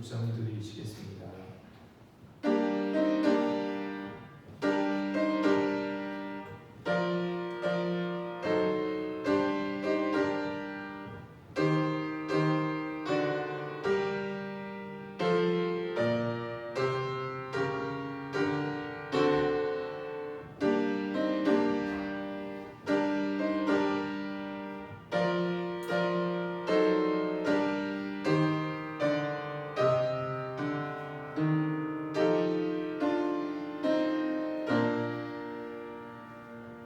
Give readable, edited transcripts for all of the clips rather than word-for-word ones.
묵상 드리시겠습니다.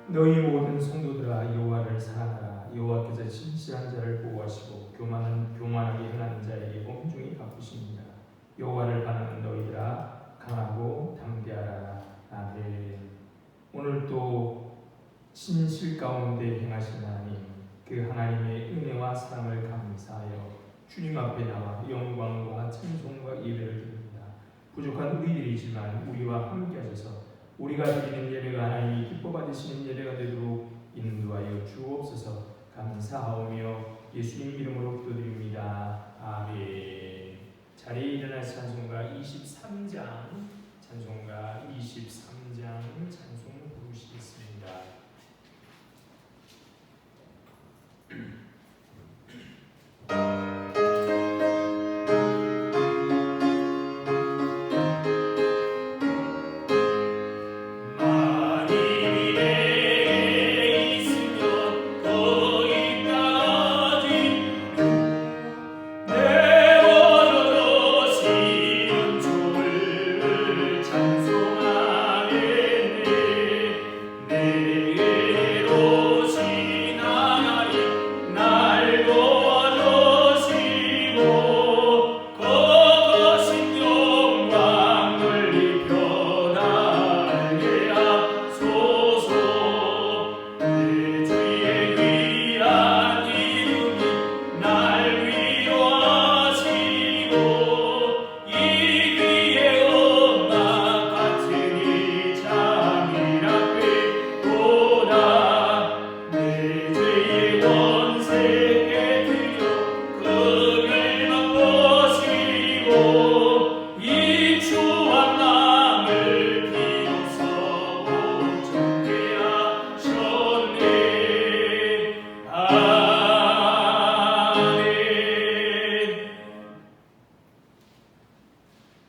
너희 모든 성도들아 여호와를 사랑하라. 여호와께서 진실한 자를 보호하시고 교만하게 행하는 자에게 엄중히 갚으십니다. 여호와를 바라는 너희들아 강하고 담대하라. 아멘. 오늘 또 진실 가운데 행하신 하나님, 그 하나님의 은혜와 사랑을 감사하여 주님 앞에 나와 영광과 찬송과 예배를 드립니다. 부족한 우리들이지만 우리와 함께 하셔서 우리가 드리는 예배가 하나님이 기뻐 받으시는 예배가 되도록 인도하여 주옵소서. 감사하오며 예수님 이름으로 기도드립니다. 아멘. 자리에 일어나서 찬송가 23장 찬송 부르시겠습니다.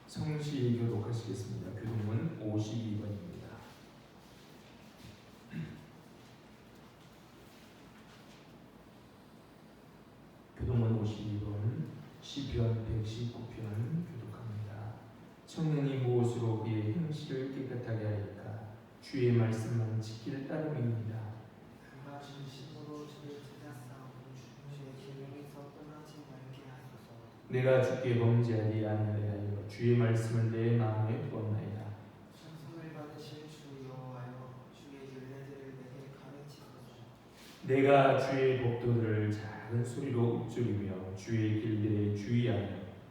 성시 교독하시겠습니다. 교독문 52번입니다. 교독문 52번 시편 119편 교독합니다. 청년이 무엇으로 그의 행실을 깨끗하게 하리까? 주의 말씀만 지킬 따름입니다. 그가 진심으로 주를 찾았사오니 주의 계명에서 떠나지 말게 하소서. 내가 주께 범죄하지 아니하여 주의 말씀을 내 마음에 두었나이다. 찬송을 받으실 주 여호와여, 주의 율례들을 내게 가르치소서. 내가 주의 법도들을 작은 소리로 읊조리며 주의 길들에 주의하며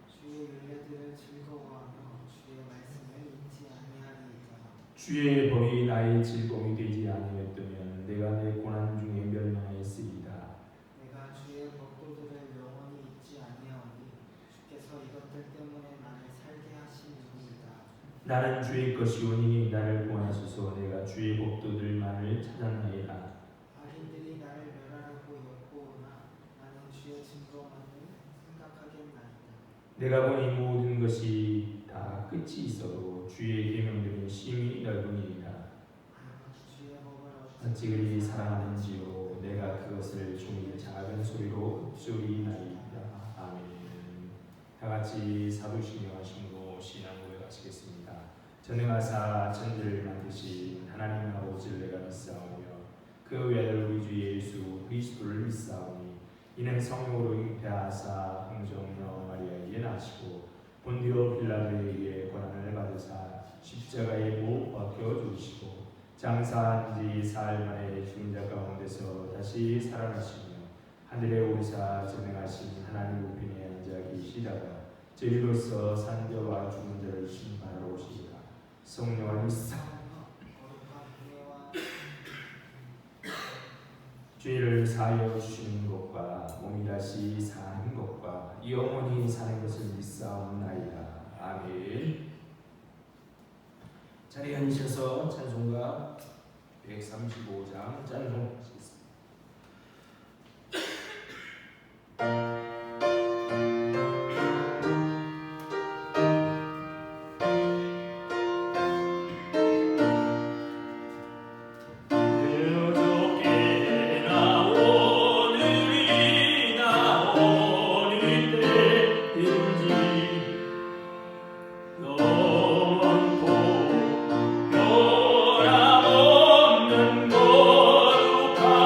주의 율례들을 즐거워하며 주의 말씀을 잊지 아니하리이다. 주의 법이 나의 즐거움이 되지 아니하였다면 내가 내 고난 중에 멸망하였으리이다. 내가 주의 법도들을 영원히 잊지 아니하오니 주께서 이것들 때문에 나를 살게 하심이니이다. 나는 주의 것이오니 나를 구하소서. 내가 주의 법도들만을 찾았나이다. 악인들이 나를 멸하려고 엿보오나 나는 주의 증거만을 생각하겠나이다. 내가 보니 모든 것이 다 끝이 있어도 주의 계명들은 심히 넓으니이다. 주의 법을 어찌 그리 사랑하는지요. 내가 그것을 종일 작은 소리로 읊조리나이다. 아멘. 다같이 사도신경 하심으로 신앙 고백하시겠습니다. 전능하사 천지를 만드신 하나님 아버지를 내가 믿사오며 그 외아들 우리 주 예수 그리스도를 믿사오니 이는 성령으로 잉태하사 공정녀 마리아에게 나시고 본디오 빌라도에게 고난을 받으사 십자가에 못 박혀 죽으시고 장사한 지 사흘 만에 죽은 자 가운데서 다시 살아나시며 하늘에 오르사 전능하신 하나님 우편에 앉아 계시다가 저희로서 산 자와 죽은 자를 심판하러 오시리라. 성령을 믿사 죄를 사하여 주시는 것과 몸이 다시 사는 것과 영원히 사는 것을 믿사옵나이다. 아멘. 자리에 앉으셔서 찬송가 135장 찬송하시겠습니다. 변함없는 거룩한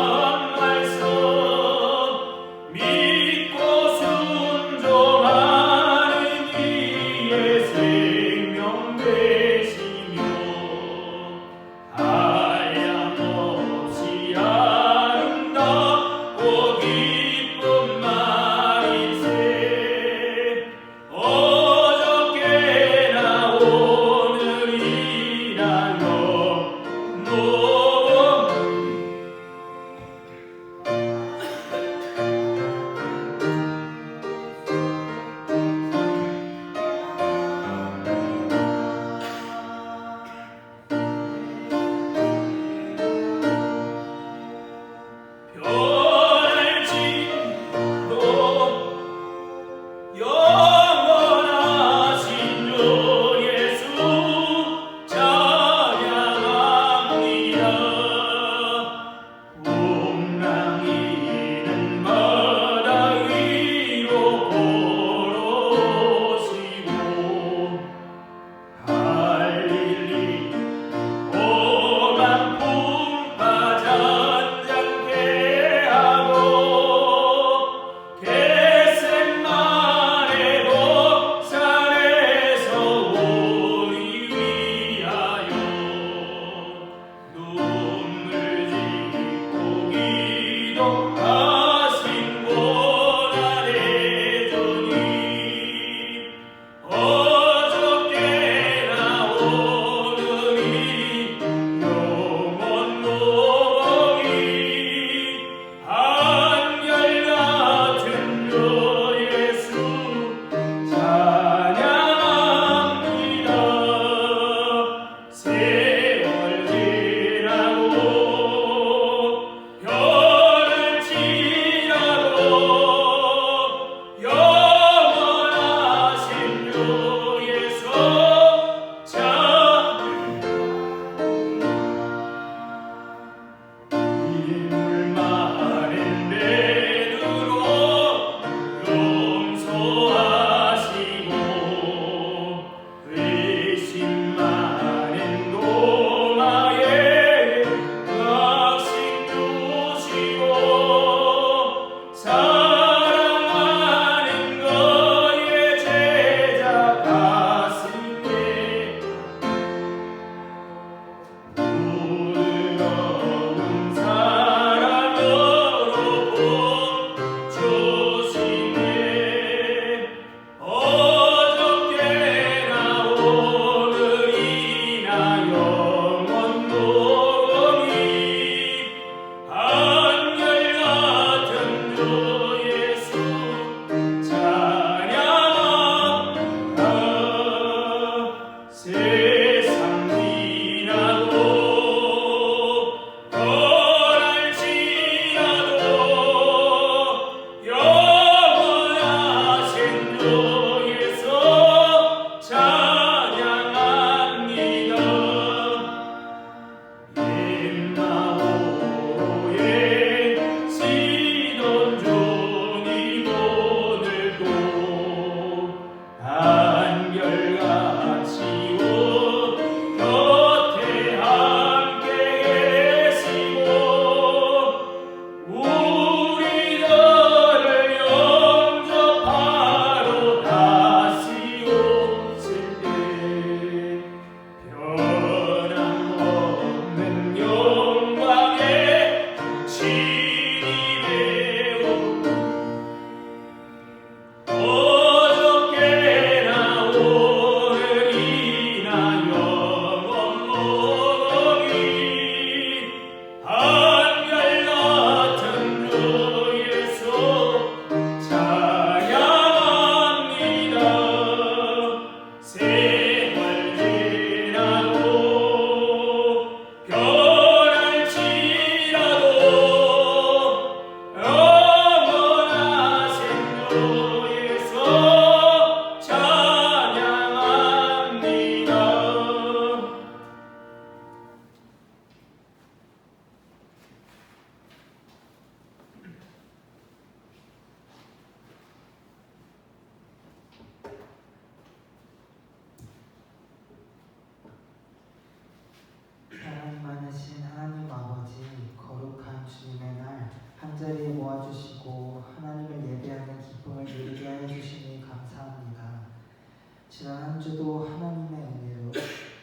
지난 한 주도 하나님의 은혜로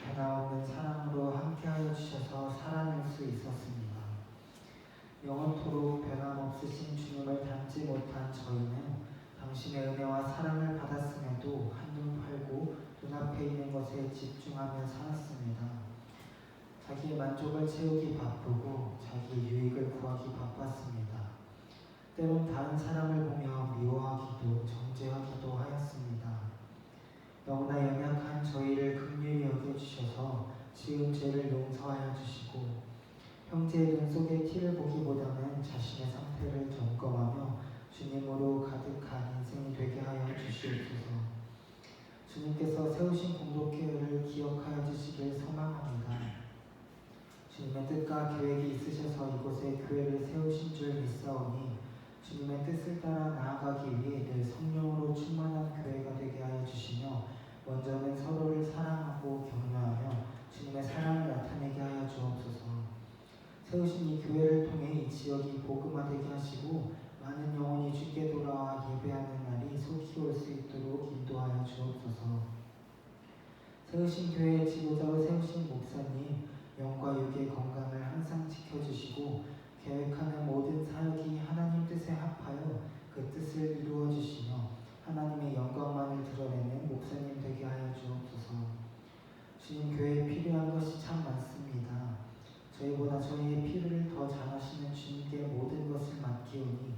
변함없는 사랑으로 함께하여 주셔서 살아낼 수 있었습니다. 영원토록 변함없으신 주님을 닮지 못한 저희는 당신의 은혜와 사랑을 받았음에도 한눈 팔고 눈앞에 있는 것에 집중하며 살았습니다. 자기의 만족을 채우기 바쁘고 자기 유익을 구하기 바빴습니다. 때론 다른 사람을 보며 미워하기도 정죄하기도 하였습니다. 너무나 연약한 저희를 긍휼히 여겨주셔서 지은 죄를 용서하여 주시고 형제의 눈 속에 티를 보기보다는 자신의 상태를 점검하며 주님으로 가득한 인생이 되게 하여 주시옵소서. 주님께서 세우신 공동교회를 기억하여 주시길 소망합니다. 주님의 뜻과 계획이 있으셔서 이곳에 교회를 세우신 줄 믿사오니 주님의 뜻을 따라 나아가기 위해 늘 성령으로 충만한 교회가 되게 하여 주시며 먼저는 서로를 사랑하고 격려하며 주님의 사랑을 나타내게 하여 주옵소서. 세우신 이 교회를 통해 이 지역이 복음화되게 하시고 많은 영혼이 주께 돌아와 예배하는 날이 속히 올 수 있도록 인도하여 주옵소서. 세우신 교회의 지도자로 세우신 목사님 영과 육의 건강을 항상 지켜주시고 계획하는 모든 사역이 하나님 뜻에 합하여 그 뜻을 이루어 주시며 하나님의 영광만을 드러내는 목사님 되게 하여 주옵소서. 주님, 교회에 필요한 것이 참 많습니다. 저희보다 저희의 필요를 더 잘 아시는 주님께 모든 것을 맡기오니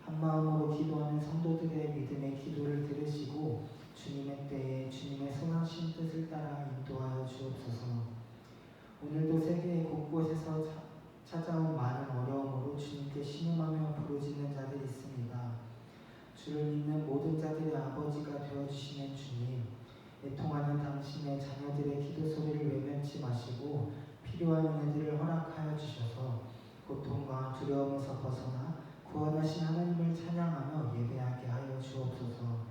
한마음으로 기도하는 성도들의 믿음의 기도를 들으시고 주님의 때에 주님의 선하신 뜻을 따라 인도하여 주옵소서. 오늘도 세계 곳곳에서 찾아온 많은 어려움으로 주님께 신음하며 부르짖는 자들이 있습니다. 주를 믿는 모든 자들의 아버지가 되어주시는 주님, 애통하는 당신의 자녀들의 기도 소리를 외면치 마시고 필요한 은혜들을 허락하여 주셔서 고통과 두려움에서 벗어나 구원하신 하나님을 찬양하며 예배하게 하여 주옵소서.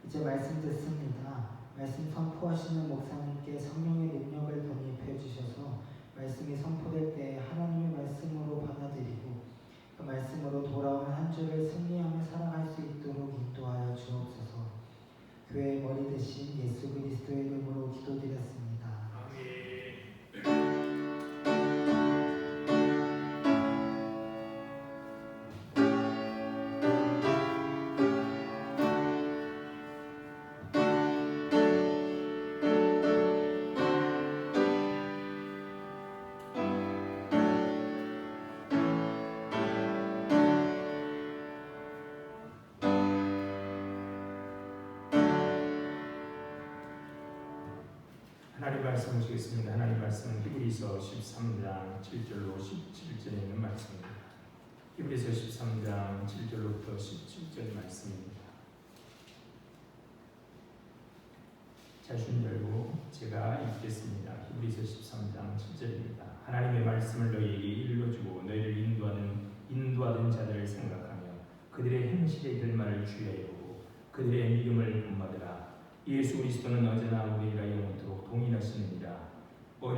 이제 말씀 듣습니다. 말씀 선포하시는 목사님께 성령의 능력을 덧입혀 주셔서 말씀이 선포될 때 하나님의 말씀으로 받아들이고 그 말씀으로 돌아오는 한 주를 승리하며 살아갈 수 있도록 인도하여 주옵소서. 교회의 머리 대신 예수 그리스도의 이름으로 기도드렸습니다. 아멘. 하나님 말씀 보시겠습니다. 하나님 말씀은 히브리서 13장 7절로 17절에 있는 말씀입니다. 히브리서 13장 7절로부터 17절 말씀입니다. 자신 열고 제가 읽겠습니다. 히브리서 13장 7절입니다. 하나님의 말씀을 너희에게 일러주고 너희를 인도하던 자들을 생각하며 그들의 행실의 결말을 주의하여 보고 그들의 믿음을 본받으라. 예수 그리스도는 어제나 오늘이라 영원토록 동일하시느니라.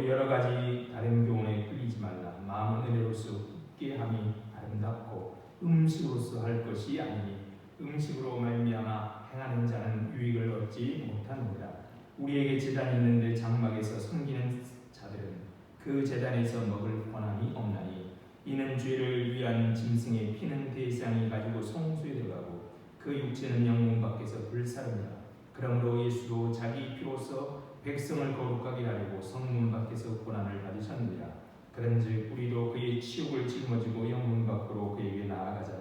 여러 가지 다른 교훈에 끌리지 말라. 마음은 은혜로서 굳게 함이 아름답고 음식으로서 할 것이 아니니 음식으로 말미암아 행하는 자는 유익을 얻지 못하느니라. 우리에게 제단이 있는데 장막에서 섬기는 자들은 그 제단에서 먹을 권한이 없나니 이는 죄를 위한 짐승의 피는 대상이 가지고 성소에 들어가고 그 육체는 영문 밖에서 불사릅니다. 그러므로 예수도 자기 피로써 백성을 거룩하게 하려고 성문 밖에서 고난을 받으셨느니라. 그런즉 우리도 그의 치욕을 짊어지고 영문 밖으로 그에게 나아가자.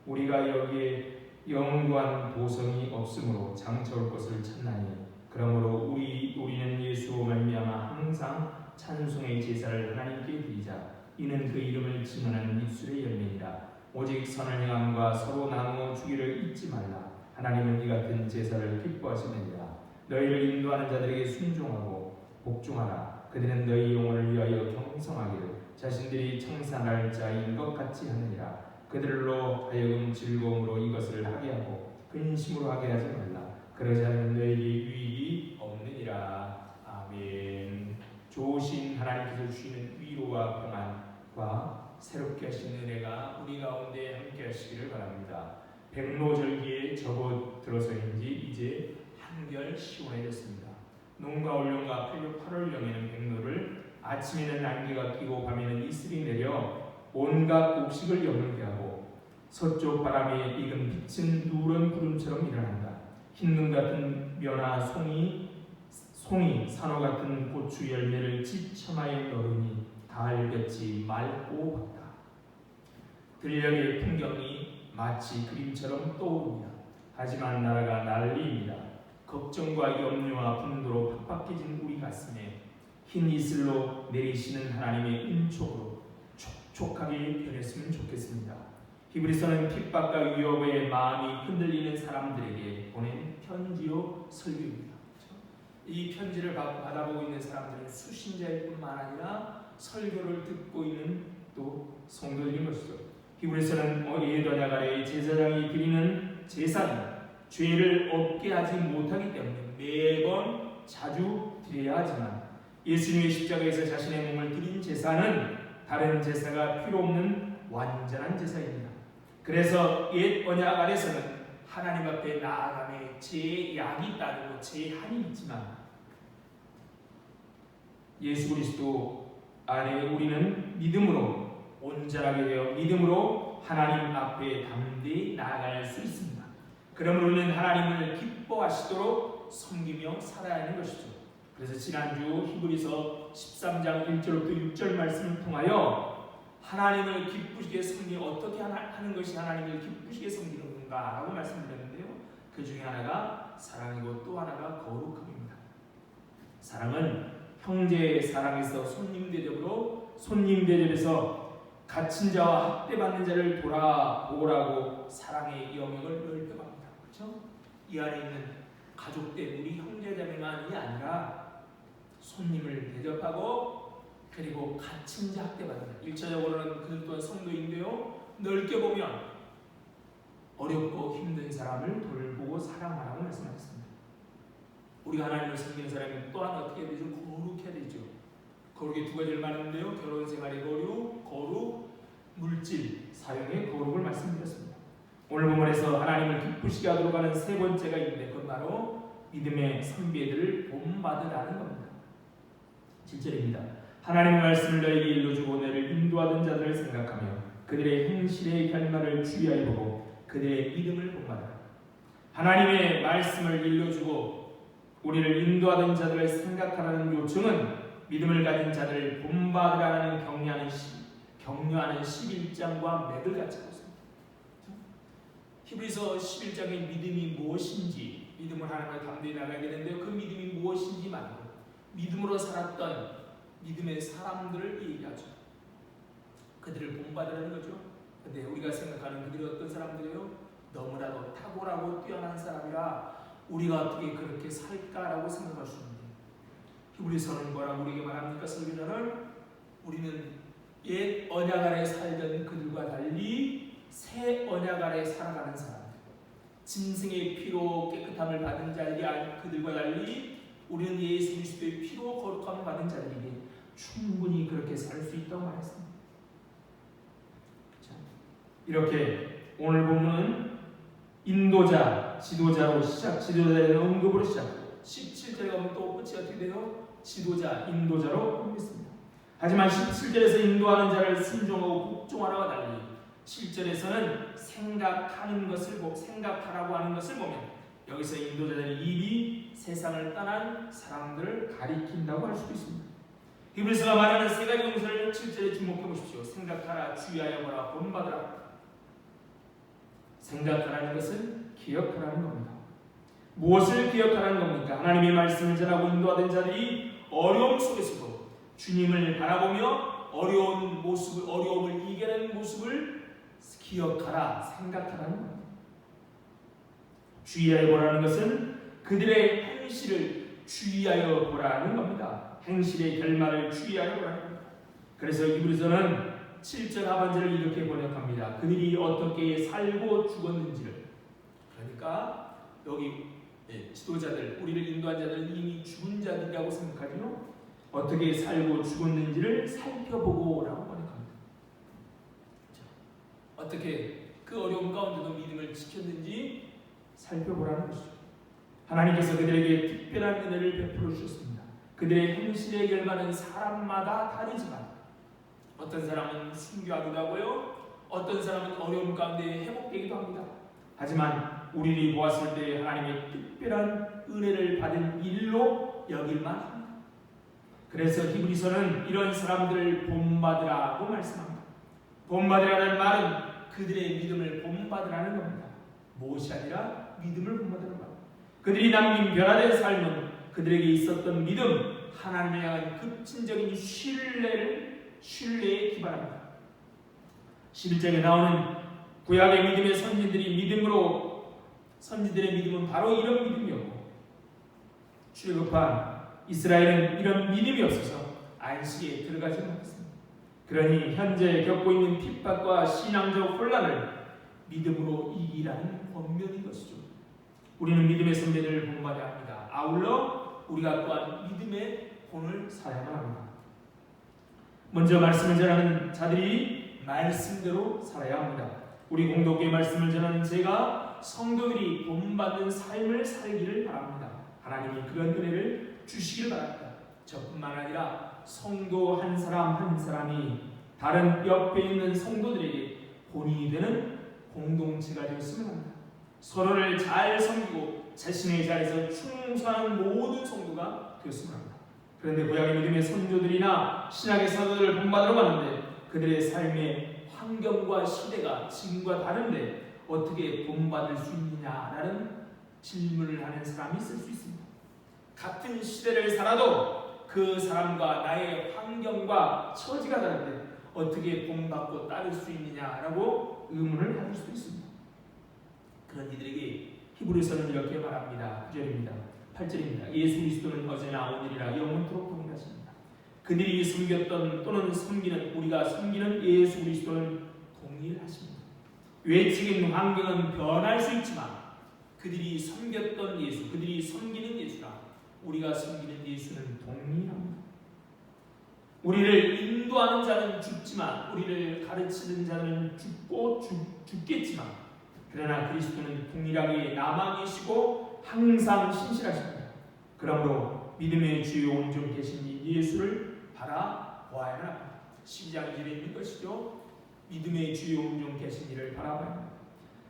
우리가 여기에 영원한 보성이 없으므로 장차 올 것을 찾나니 그러므로 우리는 예수로 말미암아 항상 찬송의 제사를 하나님께 드리자. 이는 그 이름을 증언하는 입술의 열매니라. 오직 선을 행함과 서로 나누어 주기를 잊지 말라. 하나님은 이 같은 제사를 기뻐하시느니라. 너희를 인도하는 자들에게 순종하고 복종하라. 그들은 너희 영혼을 위하여 경성하기를 자신들이 청산할 자인 것 같이 하느니라. 그들로 하여금 즐거움으로 이것을 하게 하고 근심으로 하게 하지 말라. 그러지 않으면 너희에게 유익이 없느니라. 아멘. 좋으신 하나님께서 주시는 위로와 평안과 새롭게 하시는 은혜가 우리 가운데 함께 하시기를 바랍니다. 백로절기에 접어들어서인지 이제 한결 시원해졌습니다. 농가 올영과 8월령에는 백로를, 아침에는 안개가 끼고 밤에는 이슬이 내려 온갖 곡식을 여물게 하고, 서쪽 바람에 익은 빛은 누런 구름처럼 일어난다. 흰눈 같은 묘나 송이 산호 같은 고추 열매를 집 처마에 넣으니 가을볕이 맑고 밝다. 들녘의 풍경이 마치 그림처럼 떠오릅니다. 하지만 나라가 난리입니다. 걱정과 염려와 분노로 팍팍해진 우리 가슴에 흰 이슬로 내리시는 하나님의 은총으로 촉촉하게 변했으면 좋겠습니다. 히브리서는 핍박과 위협에 마음이 흔들리는 사람들에게 보낸 편지로 설교입니다. 이 편지를 받아보고 있는 사람들은 수신자일 뿐만 아니라 설교를 듣고 있는 또 성도들인 것이죠. 히브리서는 옛 언약 아래의 제사장이 드리는 제사는 죄를 없게 하지 못하기 때문에 매번 자주 드려야 하지만, 예수님의 십자가에서 자신의 몸을 드린 제사는 다른 제사가 필요 없는 완전한 제사입니다. 그래서 옛 언약 아래서는 하나님 앞에 나아감에 제약이 따르고 제한이 있지만, 예수 그리스도 안에 우리는 믿음으로 온전하게 되어 믿음으로 하나님 앞에 담대히 나아갈 수 있습니다. 그러므로 우리는 하나님을 기뻐하시도록 섬기며 살아야 하는 것이죠. 그래서 지난주 히브리서 13장 1절부터 6절 말씀을 통하여 하나님을 기쁘시게 섬기는, 어떻게 하는 것이 하나님을 기쁘시게 섬기는 건가라고 말씀드렸는데요. 그 중에 하나가 사랑이고 또 하나가 거룩함입니다. 사랑은 형제의 사랑에서 손님 대접으로, 손님 대접에서 갇힌 자와 학대받는 자를 돌아보라고 사랑의 영역을 넓혀갑니다. 그렇죠? 이 안에 있는 가족들, 우리 형제자매만이 아니라 손님을 대접하고, 그리고 갇힌 자 학대받는 자, 1차적으로는 그들 또한 성도인데요, 넓게 보면 어렵고 힘든 사람을 돌보고 사랑하라고 말씀하셨습니다. 우리가 하나님을 섬기는 사람이 또한 어떻게 해야 되죠? 거룩해야 되죠. 거룩이 두 가지를 말하는데요, 결혼생활의 거룩, 물질 사용의 거룩을 말씀드렸습니다. 오늘 본문에서 하나님을 기쁘시게 하도록 하는 세 번째가 있는데, 그건 바로 믿음의 선배들을 본받으라는 겁니다. 7절입니다. 하나님의 말씀을 너에게 일러주고 너를 인도하던 자들을 생각하며 그들의 행실의 결말을 주의하여 보고 그들의 믿음을 본받으라. 하나님의 말씀을 일러주고 우리를 인도하던 자들을 생각하라는 요청은 믿음을 가진 자들을 본받으라는 격려하는 11장과 맥을 같이 하고 있습니다. 히브리서 11장의 믿음이 무엇인지, 믿음을 하나님을 담대히 나가야 되는데요, 그 믿음이 무엇인지 말고 믿음으로 살았던 믿음의 사람들을 얘기하죠. 그들을 본받으라는 거죠. 근데 우리가 생각하는 그들이 어떤 사람들이에요? 너무나도 탁월하고 뛰어난 사람이라 우리가 어떻게 그렇게 살까라고 생각할 수 있는데, 히브리서는 뭐라고 우리에게 말합니까? 설교자는 우리는 옛 언약 아래 살던 그들과 달리 새 언약 아래 살아가는 사람들, 짐승의 피로 깨끗함을 받은 자들이 그들과 달리 우리는 예수 그리스도의 피로 거룩함을 받은 자들에게 충분히 그렇게 살 수 있다고 말했습니다. 자, 이렇게 오늘 본문은 인도자, 지도자로 지도자의 언급으로 시작하고 17절에 가면 또 끝이 어떻게 돼요? 지도자, 인도자로 언급했습니다. 하지만 17절에서 인도하는 자를 순종하고 복종하라고 달리 7절에서는 생각하라고 하는 것을 보면 여기서 인도자들의 입이 세상을 떠난 사람들을 가리킨다고 할 수도 있습니다. 히브리서가 말하는 세 가지 용서를 7절에 주목해 보십시오. 생각하라, 주의하여 보라, 본받으라. 생각하라는 것은 기억하라는 겁니다. 무엇을 기억하라는 겁니까? 하나님의 말씀을 전하고 인도하던 자들이 어려움 속에서도 주님을 바라보며 어려움을 이겨내는 모습을 기억하라, 생각하라는 겁니다. 주의하여 보라는 것은 그들의 행실을 주의하여 보라는 겁니다. 행실의 결말을 주의하여 보라는 겁니다. 그래서 히브리서는 7절 하반절을 이렇게 번역합니다. 그들이 어떻게 살고 죽었는지를. 그러니까 여기 지도자들, 우리를 인도한 자들은 이미 죽은 자들이라고 생각하죠. 어떻게 살고 죽었는지를 살펴보고 라고 번역합니다. 어떻게 그 어려움 가운데도 믿음을 지켰는지 살펴보라는 것이죠. 하나님께서 그들에게 특별한 은혜를 베풀어 주셨습니다. 그들의 행실의 결과는 사람마다 다르지만 어떤 사람은 순교하기도 하고요, 어떤 사람은 어려움 가운데 회복되기도 합니다. 하지만 우리를 보았을 때 하나님의 특별한 은혜를 받은 일로 여길만 합니다. 그래서 히브리서는 이런 사람들을 본받으라고 말씀합니다. 본받으라는 말은 그들의 믿음을 본받으라는 겁니다. 무엇이 아니라 믿음을 본받으라는 겁니다. 그들이 남긴 변화된 삶은 그들에게 있었던 믿음, 하나님에 대한 급진적인 신뢰에 기반합니다. 11장에 나오는 구약의 믿음의 선지들의 믿음은 바로 이런 믿음이었고, 출애굽한 이스라엘은 이런 믿음이 없어서 안식에 들어가지 못했습니다. 그러니 현재 겪고 있는 핍박과 신앙적 혼란을 믿음으로 이기라는 권면인 것이죠. 우리는 믿음의 선배들을 본받아야 합니다. 아울러 우리가 또한 믿음의 본을 살아야만 합니다. 먼저 말씀을 전하는 자들이 말씀대로 살아야 합니다. 우리 공동교회 말씀을 전하는 제가 성도들이 본받는 삶을 살기를 바랍니다. 하나님이 그런 은혜를 주시길 바랍니다. 저뿐만 아니라 성도 한 사람 한 사람이 다른 옆에 있는 성도들에게 본이 되는 공동체가 되었으면 합니다. 서로를 잘 섬기고 자신의 자리에서 충성하는 모든 성도가 되었으면 합니다. 그런데 구약의 믿음의 선조들이나 신약의 사도들을 본받으러 가는데 그들의 삶의 환경과 시대가 지금과 다른데 어떻게 본받을 수 있느냐라는 질문을 하는 사람이 있을 수 있습니다. 같은 시대를 살아도 그 사람과 나의 환경과 처지가 다른데 어떻게 본받고 따를 수 있느냐라고 의문을 가질 수도 있습니다. 그런 이들에게 히브리서는 이렇게 말합니다. 9절입니다. 8절입니다. 예수 그리스도는 어제나 오늘이라 영원토록 동일하십니다. 그들이 섬겼던 또는 섬기는 우리가 섬기는 예수 그리스도는 동일하십니다. 외적인 환경은 변할 수 있지만 그들이 섬겼던 예수, 그들이 섬기는 예수랑 우리가 섬기는 예수는 동일합니다. 우리를 인도하는 자는 죽지만 우리를 가르치는 자는 죽겠지만 그러나 그리스도는 동일하게 남아 계시고 항상 신실하십니다. 그러므로 믿음의 주요 온전 계신 예수를 바라보아야 합니다. 12장 1절에 있는 것이죠. 믿음의 주요 온전 계신 이를 바라봐야 합니다.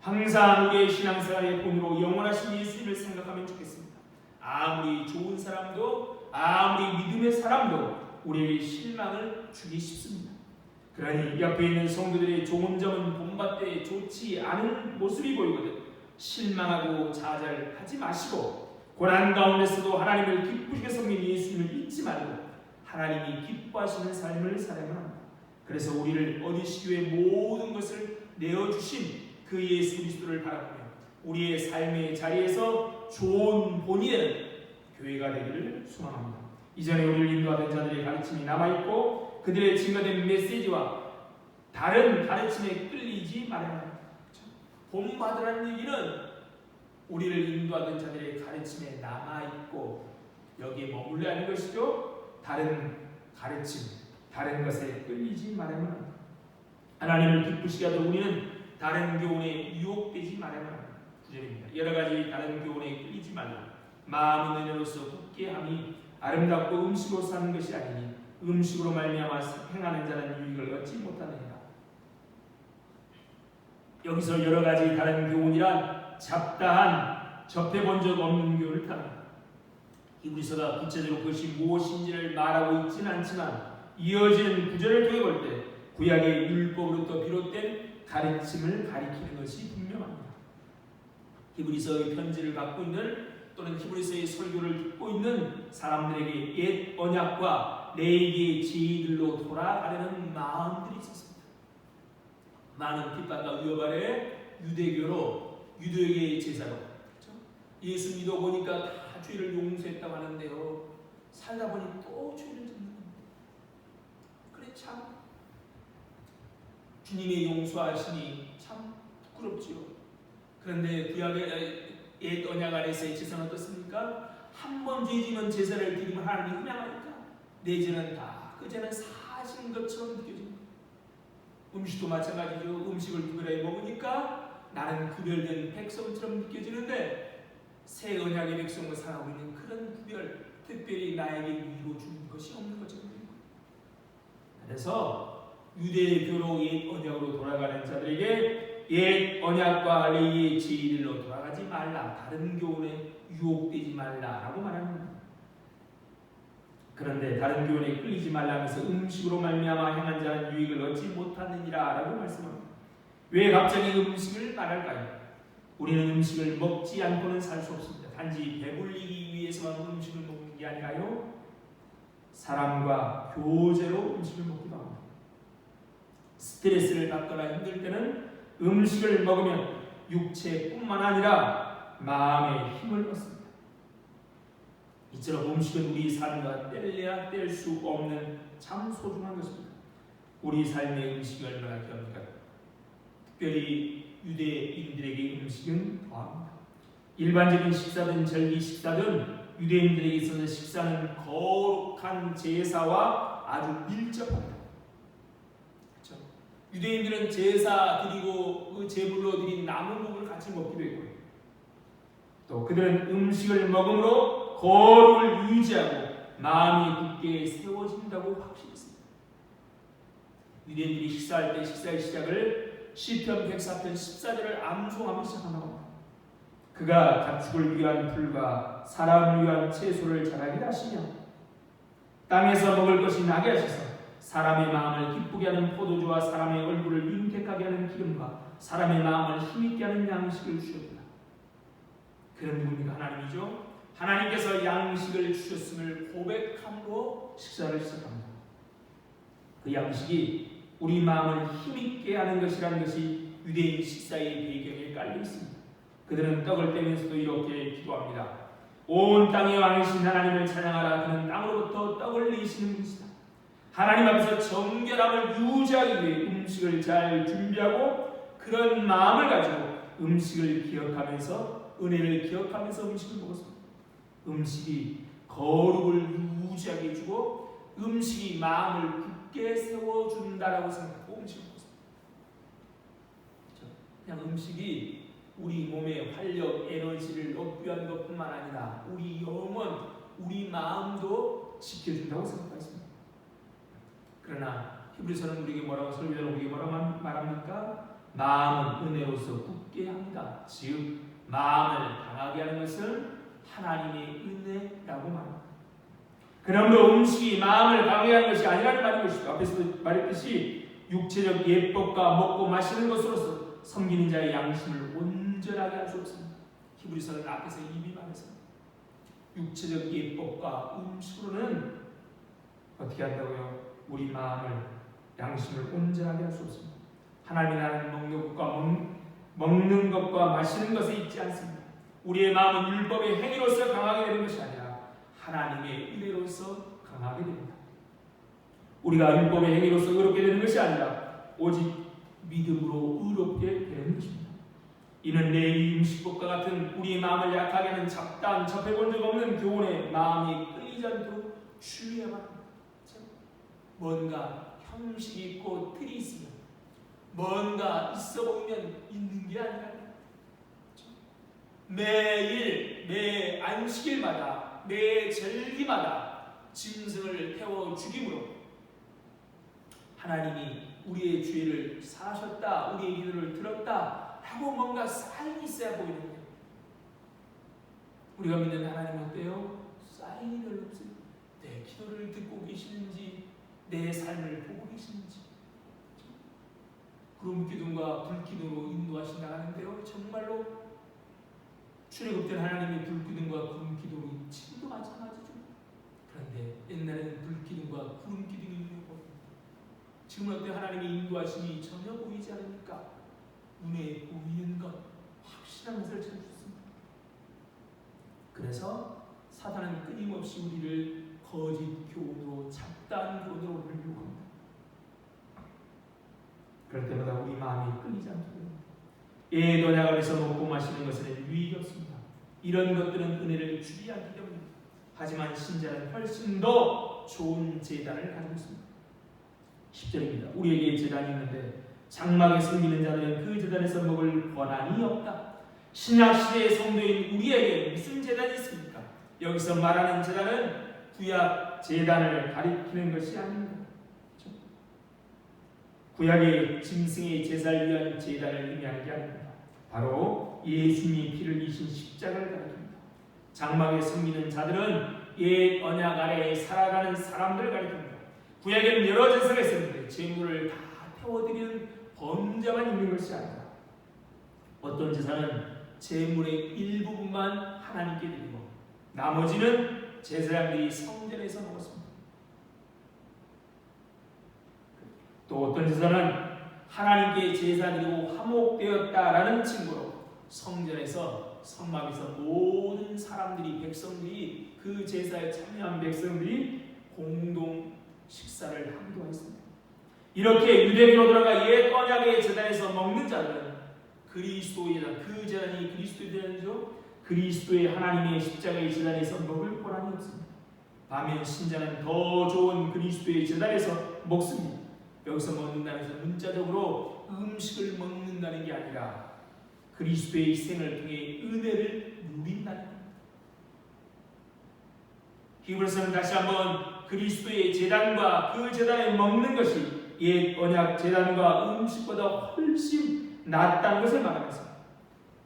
항상 우리의 신앙생활의 본으로 영원하신 예수님을 생각하면 좋겠습니다. 아무리 좋은 사람도 아무리 믿음의 사람도 우리에게 실망을 주기 쉽습니다. 그러니 옆에 있는 성도들의 좋은 점은 본받되 좋지 않은 모습이 보이거든 실망하고 좌절하지 마시고 고난 가운데서도 하나님을 기쁘시게 섬기는 예수님을 잊지 말고 하나님이 기뻐하시는 삶을 살아야만 합니다. 그래서 우리를 얻으시기 위해 모든 것을 내어주신 그 예수 그리스도를 바라보며 우리의 삶의 자리에서 좋은 본이 되는 교회가 되기를 소망합니다. 이전에 우리를 인도하던 자들의 가르침이 남아있고 그들의 증거된 메시지와 다른 가르침에 끌리지 말아야 합니다. 본받으라는 얘기는 우리를 인도하던 자들의 가르침에 남아있고 여기에 머물러야 하는 것이죠. 다른 가르침, 다른 것에 끌리지 말아야만 합니다. 하나님을 기쁘시게 하도록 우리는 다른 교훈에 유혹되지 말아야만 합니다. 9절입니다. 여러 가지 다른 교훈에 끌리지 말라. 마음은 은혜로서 굳게 함이 아름답고 음식으로 사는 것이 아니니 음식으로 말미암아 행하는 자는 유익을 얻지 못하느니라. 여기서 여러 가지 다른 교훈이란 잡다한 접해본 적 없는 교훈을 뜻합니다. 히브리서가 구체적으로 그것이 무엇인지를 말하고 있지는 않지만 이어지는 구절을 통해 볼 때 구약의 율법으로부터 비롯된 가르침을 가리키는 것이 분명합니다. 히브리서의 편지를 갖고 있는 또는 히브리서의 설교를 듣고 있는 사람들에게 옛 언약과 레위기의 제의들로 돌아가려는 마음들이 있었습니다. 많은 핍박과 위협 아래 유대계의 제사로 그렇죠? 예수 믿어 보니까 다 죄를 용서했다고 하는데요. 살다 보니 또 죄를 짓는 겁니다. 그래 참 주님의 용서하심이 참 부끄럽지요. 그런데 구약의 옛 언약 아래서의 제사는 어떻습니까? 한 번 죄지면 제사를 드리면 하나님이 흠양하니까 내 죄는 다 그 죄는 사신 것처럼 느껴집니다. 음식도 마찬가지죠. 음식을 구별해 먹으니까 나는 구별된 백성처럼 느껴지는데 새 언약의 백성으로 살아가고 있는 그런 구별, 특별히 나에게 위로 주는 것이 없는 것처럼 보입니다. 그래서 유대교로 옛 언약으로 돌아가는 자들에게 옛 언약과 레위의 제일로 돌아가지 말라, 다른 교훈에 유혹되지 말라라고 말합니다. 그런데 다른 교훈에 끌리지 말라면서 음식으로 말미암아 행한 자는 유익을 얻지 못하느니라라고 말씀합니다. 왜 갑자기 음식을 말할까요? 우리는 음식을 먹지 않고는 살 수 없습니다. 단지 배불리기 위해서만 음식을 먹는 게 아니라요, 사람과 교제로 음식을 먹기도 합니다. 스트레스를 받거나 힘들 때는 음식을 먹으면 육체뿐만 아니라 마음의 힘을 얻습니다. 이처럼 음식은 우리 삶과 뗄래야 뗄 수 없는 참 소중한 것입니다. 우리 삶의 음식이 얼마나 귀합니까? 특별히 유대인들에게 음식은 더합니다. 일반적인 식사든 절기 식사든 유대인들에게 있어서 식사는 거룩한 제사와 아주 밀접합니다. 그렇죠? 유대인들은 제사 드리고 그 제물로 드린 남은 부분을 같이 먹기도 했고요. 또 그들은 음식을 먹음으로 거룩을 유지하고 마음이 굳게 세워진다고 확신했습니다. 유대인들이 식사할 때 식사의 시작을 시편 104편 14절을 암송하며 시작한다고 합니다. 그가 가축을 위한 풀과 사람을 위한 채소를 자라게 하시며 땅에서 먹을 것이 나게 하셔서 사람의 마음을 기쁘게 하는 포도주와 사람의 얼굴을 윤택하게 하는 기름과 사람의 마음을 힘있게 하는 양식을 주셨다. 그런 누굽니까? 하나님이죠. 하나님께서 양식을 주셨음을 고백함으로 식사를 시작합니다. 그 양식이 우리 마음을 힘있게 하는 것이라는 것이 유대인 식사의 배경에 깔려 있습니다. 그들은 떡을 떼면서도 이렇게 기도합니다. 온 땅에 왕이신 하나님을 찬양하라. 그는 땅으로부터 떡을 내시는 분이시다. 하나님 앞에서 정결함을 유지하기 위해 음식을 잘 준비하고 그런 마음을 가지고 음식을 기억하면서 은혜를 기억하면서 음식을 먹었습니다. 음식이 거룩을 유지하게 해주고 음식이 마음을 굳게 세워준다라고 생각하고 음식을 먹었습니다. 그냥 음식이 우리 몸의 활력, 에너지를 업귀한 것뿐만 아니라 우리 영혼, 우리 마음도 지켜준다고 생각했습니다. 그러나 히브리서는 우리에게 뭐라고, 설교자는 우리에게 뭐라고 말합니까? 마음은 은혜로서 굳게 합니다. 즉 마음을 강하게 하는 것은 하나님의 은혜라고 말합니다. 그러므로 음식이 마음을 강하게 하는 것이 아니라는 말인 것이죠. 앞에서도 말했듯이 육체적 예법과 먹고 마시는 것으로서 섬기는 자의 양심을 온전하게 할 수 없습니다. 히브리서는 앞에서 이미 말했습니다. 육체적 예법과 음식으로는 어떻게 한다고요? 우리 마음을, 양심을 온전하게 할 수 없습니다. 하나님의 나라는 먹는 것과 마시는 것에 있지 않습니다. 우리의 마음은 율법의 행위로서 강하게 되는 것이 아니라 하나님의 은혜로서 강하게 됩니다. 우리가 율법의 행위로서 의롭게 되는 것이 아니라 오직 믿음으로 의롭게 되는 것입니다. 이는 레위 음식법과 같은 우리의 마음을 약하게 하는 잡다한 접해본 적 없는 교훈에 마음이 끌리지 않도록 주의해야 합니다. 뭔가 형식이 있고 틀이 있으면, 뭔가 있어 보이면 있는 게 아니라 매일 매 안식일마다 매 절기마다 짐승을 태워 죽임으로 하나님이 우리의 죄를 사하셨다, 우리의 기도를 들었다 하고 뭔가 사인이 있어야 보이는 거예요. 우리가 믿는 하나님은 어때요? 사인이 별로 없어요. 내 기도를 듣고 계시는지, 내 삶을 보고 계시는지. 구름 기둥과 불 기둥으로 인도하신다 하는데요, 정말로 출애굽 때 하나님의 불 기둥과 구름 기둥이 지금도 마찬가지죠. 그런데 옛날에는 불 기둥과 구름 기둥이 있는 거, 지금은 어때? 하나님의 인도하심이 전혀 보이지 않으니까 눈에 보이는 것, 확실한 것을 찾습니다. 그래서 사단은 끊임없이 우리를 거짓 교훈으로, 잡다한 교훈으로 우리를 유혹합니다. 그럴 때마다 우리 마음이 끌리지 않도록 옛 언약에서 먹고 마시는 것에는 유익이 없습니다. 이런 것들은 은혜를 주지 않기 때문입니다. 하지만 신자는 훨씬 더 좋은 제단을 가지고 있습니다. 10절입니다. 우리에게 제단이 있는데 장막에 섬기는 자들은 그 제단에서 먹을 권한이 없다. 신약 시대의 성도인 우리에게 무슨 제단이 있습니까? 여기서 말하는 제단은 구약 제단을 가리키는 것이 아닙니다. 그렇죠? 구약의 짐승의 제사를 위한 제단을 의미하는 게 아닙니다. 바로 예수님이 피를 이신 십자가를 가리킵니다. 장막에 섬기는 자들은 옛 언약 아래에 살아가는 사람들을 가리킵니다. 구약에는 여러 제사가 있었는데 제물을 다 태워드리는 범자만 있는 것이 아니라 어떤 제사는 제물의 일부분만 하나님께 드리고 나머지는 제사장들이 성전에서 먹었습니다. 또 어떤 제사는 하나님께 제사 드리고 화목되었다라는 증거로 성전에서 성막에서 모든 사람들이 백성들이 그 제사에 참여한 백성들이 공동 식사를 하기도 했습니다. 이렇게 유대교로 들어가 옛 언약의 제단에서 먹는 자들은 그리스도의 제단, 그 제단이 그리스도의 제단이죠. 그리스도의 하나님의 십자가의 제단에서 먹을 권한이 없습니다. 반면 신자는 더 좋은 그리스도의 제단에서 먹습니다. 여기서 먹는다는 것은 문자적으로 음식을 먹는다는 게 아니라 그리스도의 희생을 통해 은혜를 누린다는 겁니다. 히브리서는 다시 한번 그리스도의 제단과 그 제단에 먹는 것이 옛 언약 제단과 음식보다 훨씬 낫다는 것을 말하면서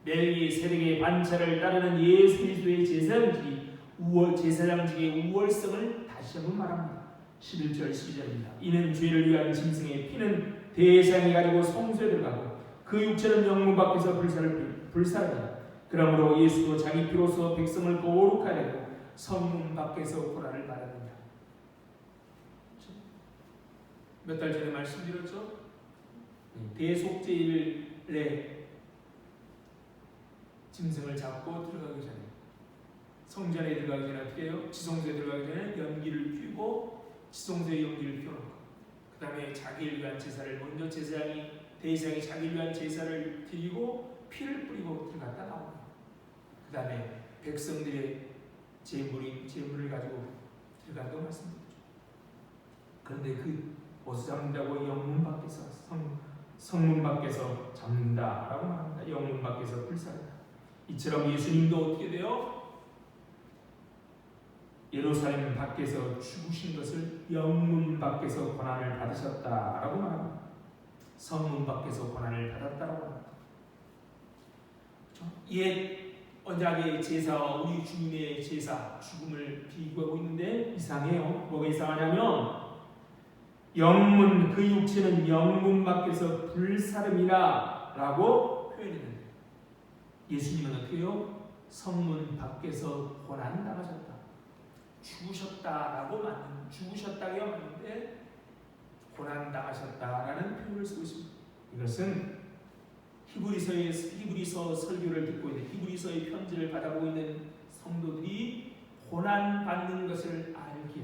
멜기 세덱의 반차를 따르는 예수 그리스도의 제사장직의 우월성을 다시 한번 말합니다. 11절 12절입니다. 이는 죄를 위한 짐승의 피는 대상이 가리고 성소에 들어가고 그 육체는 영문 밖에서 불사르다. 그러므로 예수도 자기 피로서 백성을 거룩하게 하고 성문 밖에서 고난을 받았느냐. 몇 달 전에 말씀드렸죠? 대속죄일에 짐승을 잡고 들어가기 전에 성전에 들어가기 전에 어떻게 해요? 지성소에 들어가기 전에 연기를 피우고 지성소에 연기를 피워놓고 그 다음에 자기를 위한 제사를 먼저 대제사장이 자기를 위한 제사를 드리고 피를 뿌리고 들어갔다 나옵니다. 그 다음에 백성들의 제물을 가지고 들어가고 말씀드렸죠. 그런데 그 어디서 잡는다고? 영문 밖에서 성문 밖에서 잡는다라고 말합니다. 영문 밖에서 불사르다. 이처럼 예수님도 어떻게 돼요? 예루살렘 밖에서 죽으신 것을 영문 밖에서 고난을 받으셨다라고 말합니다. 성문 밖에서 고난을 받았다라고 합니다. 그렇죠? 옛 언약의 제사와 우리 주님의 제사, 죽음을 비교하고 있는데 이상해요. 뭐가 이상하냐면 영문, 그 육체는 영문 밖에서 불사름이라 라고 표현했는데 예수님은 어떻게 해요? 성문 밖에서 고난당하셨다, 죽으셨다라고 죽으셨다고 맞는데 고난당하셨다라는 표현을 쓰고 있습니다. 이것은 히브리서 설교를 듣고 있는, 히브리서의 편지를 받아보고 있는 성도들이 고난받는 것을 알기에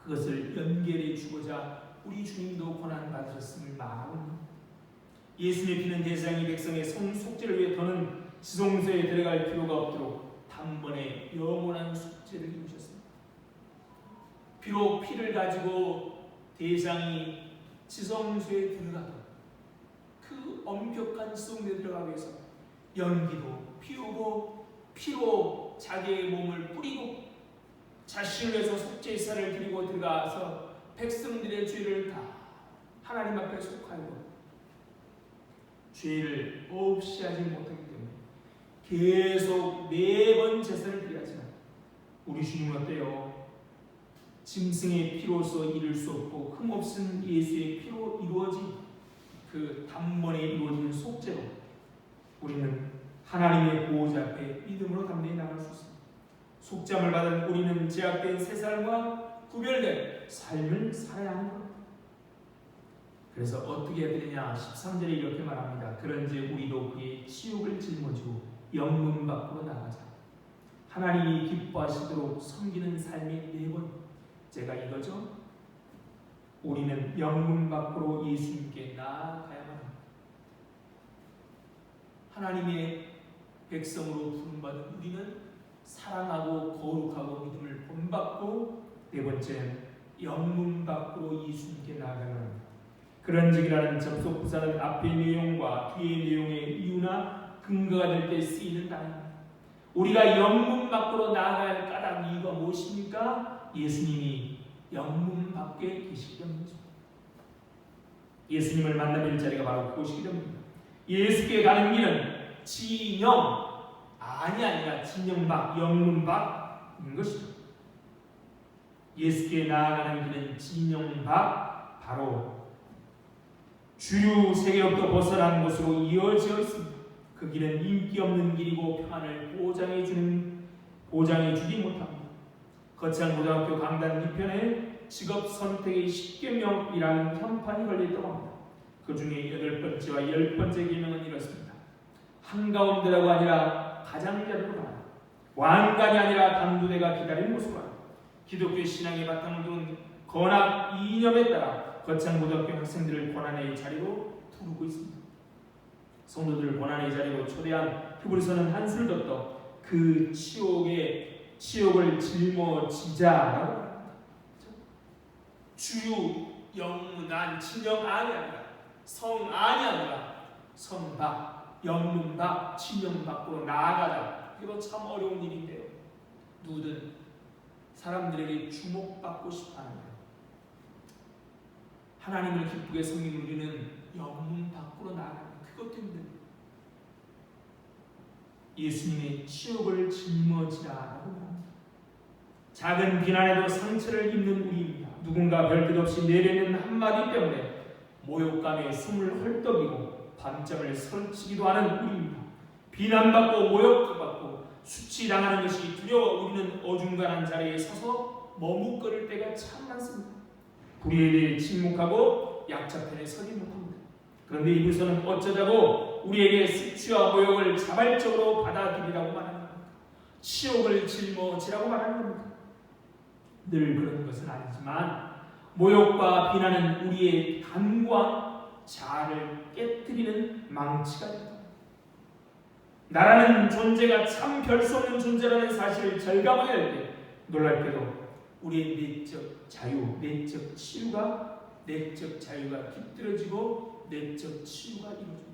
그것을 연결해 주고자 우리 주님도 고난받으셨음을 말하고 있습니다. 예수님의 피는 대제사장이 백성의 속죄를 위해 더는 지성소에 들어갈 필요가 없도록 단번에 영원한 속죄를 이루셨습니다. 비록 피를 가지고 대제사장이 지성소에 들어가도 그 엄격한 지성소에 들어가기 위해서 연기도 피우고 피로 자기의 몸을 뿌리고 자신을 위해서 속죄제사를 드리고 들어가서 백성들의 죄를 다 하나님 앞에 속하고 죄를 없이 하지 못하기 때문에 계속 매번 제사를 드려야 하지만 우리 주님은 어때요? 짐승의 피로서 이룰 수 없고 흠없은 예수의 피로 이루어진 그 단번에 이루어지는 속죄로 우리는 하나님의 보호자 앞에 믿음으로 담대히 나갈 수 있습니다. 속죄함을 받은 우리는 제약된 새 삶과 구별된 삶을 살아야 하는 겁니다. 그래서 어떻게 해야 되느냐? 13절에 이렇게 말합니다. 그런즉 우리도 그의 치욕을 짊어지고 영문 밖으로 나가자. 하나님이 기뻐하시도록 섬기는 삶의 네 번째가 이거죠. 우리는 영문 밖으로 예수님께 나아가야만 합니다. 하나님의 백성으로 부름받은 우리는 사랑하고 거룩하고 믿음을 본받고 네 번째는 영문 밖으로 예수님께 나아가는 겁니다. 그런즉이라는 접속부사는 앞의 내용과 뒤의 내용의 이유나 근거가 될 때 쓰이는 단어입니다. 우리가 영문 밖으로 나아가야 할 까닭 이유가 무엇입니까? 예수님이 영문 밖에 계시기 때문이죠. 예수님을 만나뵐 자리가 바로 그곳이기 때문입니다. 예수께 가는 길은 진영 아니라 진영 밖, 영문 밖인 것이죠. 예수께 나아가는 길은 진영 밖, 바로 주류 세계로부터 벗어난 곳으로 이어져 있습니다. 그 길은 인기 없는 길이고 평안을 보장해 주지 못합니다. 거창고등학교 강단 뒤편에 직업 선택의 10계명이라는 현판이 걸려있다고 합니다. 그 중에 8번째와 10번째 계명은 이렇습니다. 한가운데라고 아니라 가장자리로 가라. 왕관이 아니라 단두대가 기다리는 곳으로 가라. 기독교 신앙의 바탕을 둔 건학 이념에 따라 거창고등학교 학생들을 고난의 자리로 두르고 있습니다. 성도들을 고난의 자리로 초대한 히브리서는 한술 더 그 치욕을 짊어지자라고 합니다. 주유 영문안 진영 안이 아니라 성 안이 아니라 성 밖, 영문 밖, 진영 밖으로 나아가자. 이거 참 어려운 일인데요. 누구든 사람들에게 주목받고 싶어하는 거예요. 하나님을 기쁘게 섬기는 우리는 영문 밖으로 나아가는 그것도 힘듭니다. 예수님의 치욕을 짊어지라라고 합니다. 작은 비난에도 상처를 입는 우리입니다. 누군가 별뜻 없이 내뱉는 한마디 때문에 모욕감에 숨을 헐떡이고 밤잠을 설치기도 하는 우리입니다. 비난받고 모욕받고 수치당하는 것이 두려워 우리는 어중간한 자리에 서서 머뭇거릴 때가 참 많습니다. 불의에 대해 침묵하고 약자편에 서지 못합니다. 그런데 이곳에서는 어쩌자고 우리에게 수치와 모욕을 자발적으로 받아들이라고 말하는 겁니다. 치욕을 짊어지라고 말하는 겁니다. 늘 그런 것은 아니지만 모욕과 비난은 우리의 간과 자아를 깨뜨리는 망치가 됩니다. 나라는 존재가 참 별 수 없는 존재라는 사실을 절감하게 될 때 놀랍게도 우리의 내적 자유, 내적 자유가 깃들어지고 내적 치유가 이루어집니다.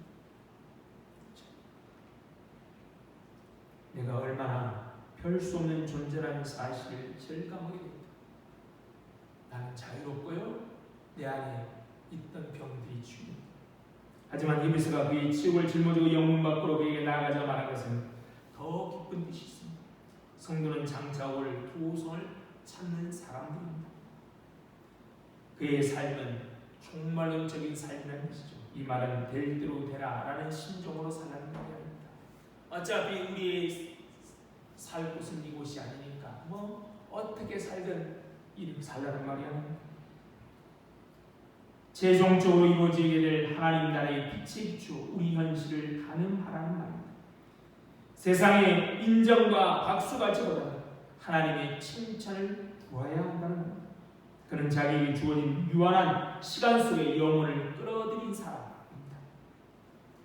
내가 얼마나 별 수 없는 존재라는 사실을 절감하게 됩니다. 나는 자유롭고요. 내 안에 있던 병들이 치유됩니다. 하지만 히브리서가 그의 치욕을 짊어지고 영문 밖으로 그에게 나아가자 말한 것은 더 깊은 뜻이 있습니다. 성도는 장차 올 도성을 찾는 사람들입니다. 그의 삶은 종말론적인 삶이라는 것이죠. 이 말은 될 대로 되라라는 심정으로 살라는 말이 아닙니다. 어차피 우리의 살 곳은 이곳이 아니니까 어떻게 살든 이렇게 살라는 말이 아닙니다. 최종적으로 이루어지게 될 하나님 나라의 빛에 비추어 우리 현실을 가늠하라는 말입니다. 세상의 인정과 박수갈채보다는 하나님의 칭찬을 구해야 한다는 겁니다. 그는 자기에게 주어진 유한한 시간 속에 영혼을 끌어들인 사람입니다.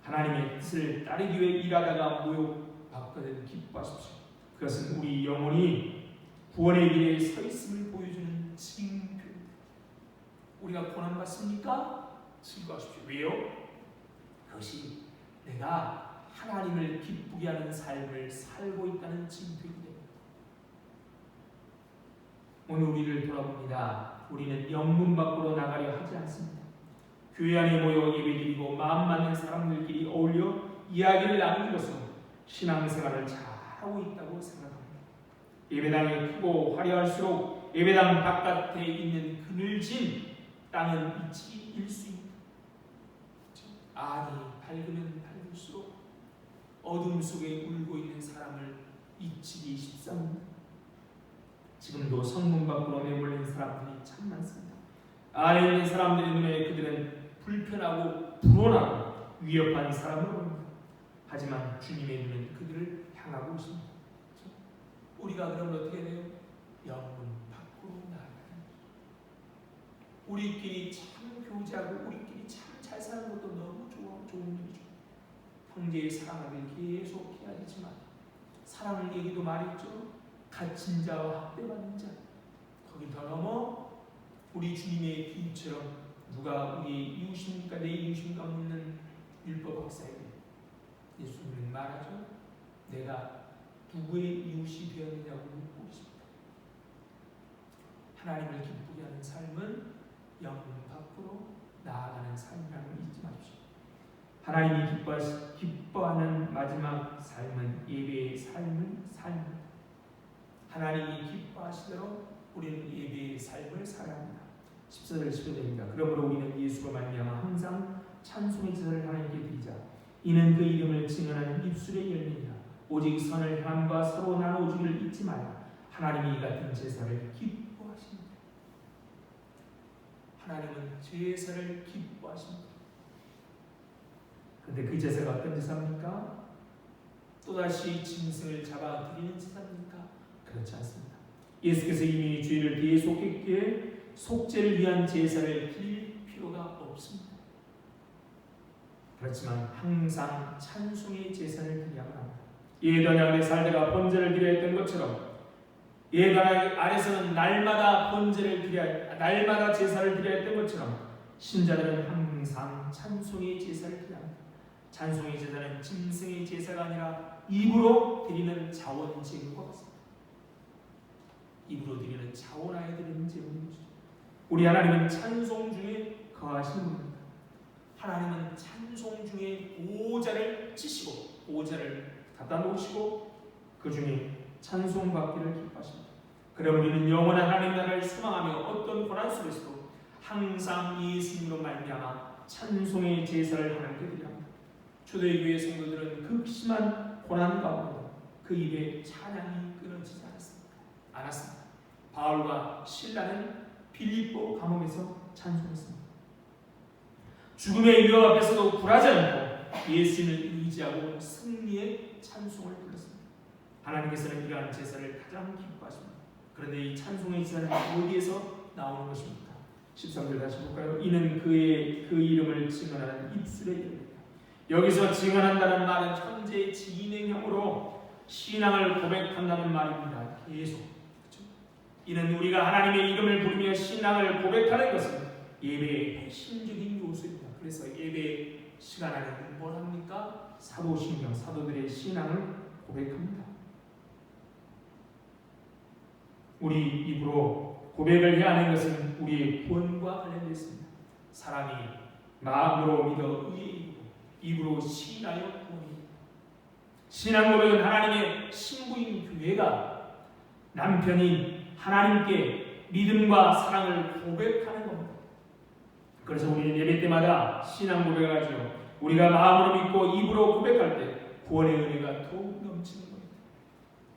하나님의 뜻을 따르기 위해 일하다가 모욕받거든 기뻐하십시오. 그것은 우리 영혼이 구원의 길에 서 있음을 보여주는 징표입니다. 우리가 고난받습니까? 즐거워하십시오. 왜요? 그것이 내가 하나님을 기쁘게 하는 삶을 살고 있다는 징표이기 때문입니다. 오늘 우리를 돌아봅니다. 우리는 영문 밖으로 나가려 하지 않습니다. 교회 안에 모여 예배드리고 마음 맞는 사람들끼리 어울려 이야기를 나누는 것으로 신앙생활을 잘하고 있다고 생각합니다. 예배당이 크고 화려할수록 예배당 바깥에 있는 그늘진 땅은 일찍 일 수 있다. 안이 밝으면 밝을수록 어둠 속에 울고 있는 사람을 잊히기 쉽습니다. 지금도 성문 밖으로 내몰린 사람들이 참 많습니다. 안에 있는 사람들의 눈에 그들은 불편하고 불온하고 위협한 사람으로 보입니다. 하지만 주님의 눈은 그들을 향하고 있습니다. 우리가 그럼 어떻게 돼요? 영문 밖으로 나아가는 거죠. 우리끼리 참 교제하고 우리끼리 참 잘 사는 것도 너무 좋은 일이죠. 형제의 사랑을 계속 해야 되지만 사랑 얘기도 말했죠. 갇힌 자와 학대받는 자, 거기 더 넘어 우리 주님의 비유처럼 누가 우리의 이웃입니까? 내 이웃인가 묻는 율법 학사에게 예수님은 말하죠. 내가 누구의 이웃이 되었느냐고 묻고 있습니다. 하나님을 기쁘게 하는 삶은 영 밖으로 나아가는 삶이라는 걸 잊지 마십시오. 하나님이 기뻐하는 마지막 삶은 예배의 삶입니다. 하나님이 기뻐하시도록 우리는 예배의 삶을 살아야 합니다. 14절 15절입니다. 그러므로 우리는 예수로 말미암아 항상 찬송의 제사를 하나님께 드리자. 이는 그 이름을 증언하는 입술의 열매니라. 오직 선을 향함과 서로 나누어주기를 잊지 말라. 하나님이 이 같은 제사를 기뻐하십니다. 하나님은 제사를 기뻐하십니다. 그런데 그 제사가 어떤 제사입니까? 또다시 짐승을 잡아 드리는 제사입니까? 그렇지 않습니다. 예수께서 이미 죄를 대속했기에 속죄를 위한 제사를 드릴 필요가 없습니다. 그렇지만 항상 찬송의 제사를 드려야 합니다. 예전 아래 살다가 번제를 드려야 했던 것처럼 예전 아래서는 날마다 날마다 제사를 드려야 했던 것처럼 신자들은 항상 찬송의 제사를 드려야 합니다. 찬송의 제사는 짐승의 제사가 아니라 입으로 드리는 자원 제물과 같습니다. 입으로 드리는 자원하에 드리는 제물인 것이죠. 우리 하나님은 찬송 중에 거하시는 분입니다. 하나님은 찬송 중에 보호자를 치시고 보호자를 갖다 놓으시고 그 중에 찬송받기를 기뻐하십니다. 그럼 우리는 영원한 하나님 나라를 소망하며 어떤 고난 속에서도 항상 예수님으로 말미암아 찬송의 제사를 하나님께 드립니다. 초대교회 성도들은 극심한 고난 가운데 그 입에 찬양이 끊어지지 않았습니다. 바울과 신라는 빌립보 감옥에서 찬송했습니다. 죽음의 위협 앞에서도 굴하지 않고 예수님을 의지하고 승리의 찬송을 불렀습니다. 하나님께서는 이러한 제사를 가장 기뻐하십니다. 그런데 이 찬송의 제사는 어디에서 나오는 것입니까? 13절 다시 볼까요? 이는 그 이름을 증언하는 입술의 이름입니다. 여기서 증언한다는 말은 현재 진행형으로 신앙을 고백한다는 말입니다. 계속. 그렇죠? 이는 우리가 하나님의 이름을 부르며 신앙을 고백하는 것은 예배의 핵심적인 요소입니다. 그래서 예배 시간에는 뭘 합니까? 사도신경, 사도들의 신앙을 고백합니다. 우리 입으로 고백을 해야 하는 것은 우리의 구원과 관련되어 있습니다. 사람이 마음으로 믿어 의에 이르고 입으로 시인하여 구원입니다. 신앙 고백은 하나님의 신부인 교회가 남편인 하나님께 믿음과 사랑을 고백하는 겁니다. 그래서 우리는 예배 때마다 신앙 고백을 하죠. 우리가 마음으로 믿고 입으로 고백할 때 구원의 은혜가 더욱 넘치는 겁니다.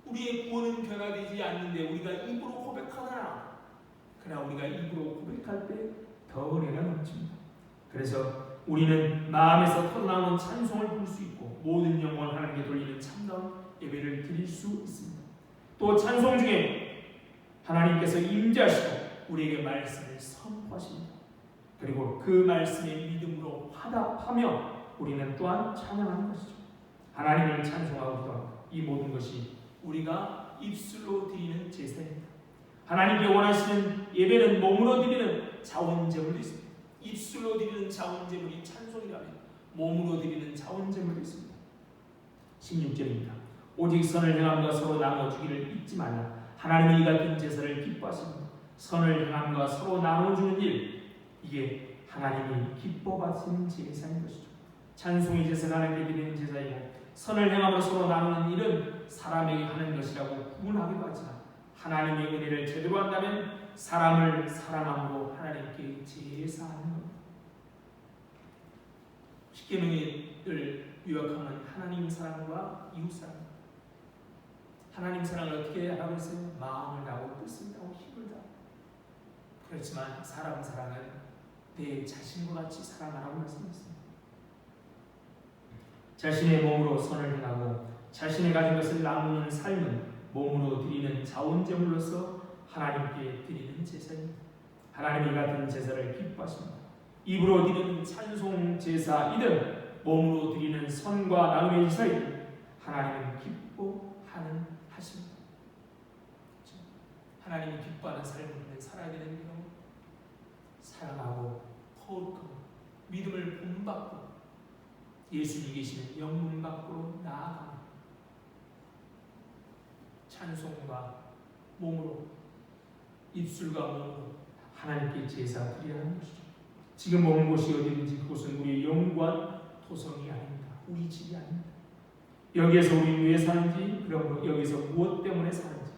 우리의 구원은 변화되지 않는데 우리가 입으로 고백하나 그러나 우리가 입으로 고백할 때 더 은혜가 넘칩니다. 그래서 우리는 마음에서 터져나오는 찬송을 부를 수 있고 모든 영광을 하나님께 돌리는 참다운 예배를 드릴 수 있습니다. 또 찬송 중에 하나님께서 임재하시고 우리에게 말씀을 선포하십니다. 그리고 그 말씀에 믿음으로 화답하며 우리는 또한 찬양하는 것이죠. 하나님을 찬송하고 기도합니다. 이 모든 것이 우리가 입술로 드리는 제사입니다. 하나님께 원하시는 예배는 몸으로 드리는 자원제물도 있습니다. 입술로 드리는 자원제물이 찬송이라면 몸으로 드리는 자원제물도 있습니다. 16절입니다. 오직 선을 행함과 서로 나눠주기를 잊지 말라. 하나님이 이 같은 제사를 기뻐하십니다. 선을 행함과 서로 나눠주는 일, 이게 하나님이 기뻐하시는 제사인 것이죠. 찬송의 제사가 하나님께 드리는 제사이고 선을 행함으로 서로 나누는 일은 사람에게 하는 것이라고 구분하기도 하지만 하나님의 은혜를 제대로 한다면 사람을 사랑함으로 하나님께 제사하는 겁니다. 십계명을 요약하면 하나님 사랑과 이웃 사랑. 하나님 사랑을 어떻게 하라고 했어요? 마음을 다하고 뜻을 다하고 힘을 다하고. 그렇지만 사람 사랑은 내 자신과 같이 사랑하라고 말씀했습니다. 자신의 몸으로 선을 행하고 자신이 가진 것을 나누는 삶은 몸으로 드리는 자원제물로서 하나님께 드리는 제사입니다. 하나님이 같은 제사를 기뻐하십니다. 입으로 드리는 찬송 제사이든 몸으로 드리는 선과 나눔의 제사이든 하나님은 기뻐하는 하십니다. 하나님이 기뻐하는 삶을 살아야 되는데요. 사랑하고 거룩하고 믿음을 본받고 예수님이 계시는 영문 밖으로 나아가 찬송과 몸으로, 입술과 몸으로 하나님께 제사 드려야 하는 것이죠. 지금 머문 곳이 어디든지 그곳은 우리의 영관 토성이 아닙니다. 우리 집이 아닙니다. 여기에서 우리 왜 사는지, 그럼 여기서 무엇 때문에 사는지,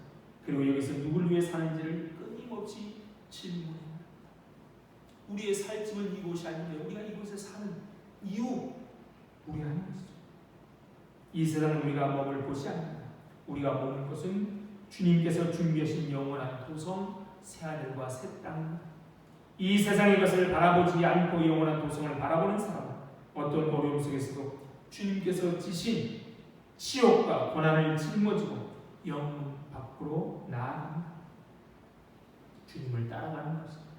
그리고 여기서 누굴 위해 사는지를 끊임없이 질문합니다. 우리의 살 집은 이곳이 아닌데 우리가 이곳에 사는 이유, 우리가 아는 것이죠. 이 세상은 우리가 머물 곳이 아닙니다. 우리가 머물 곳은 주님께서 준비하신 영원한 도성, 새하늘과 새 땅입니다. 이 세상의 것을 바라보지 않고 영원한 도성을 바라보는 사람은 어떤 어려움 속에서도 주님께서 지신 치욕과 고난을 짊어지고 영문 밖으로 나아갑니다. 주님을 따라가는 것입니다.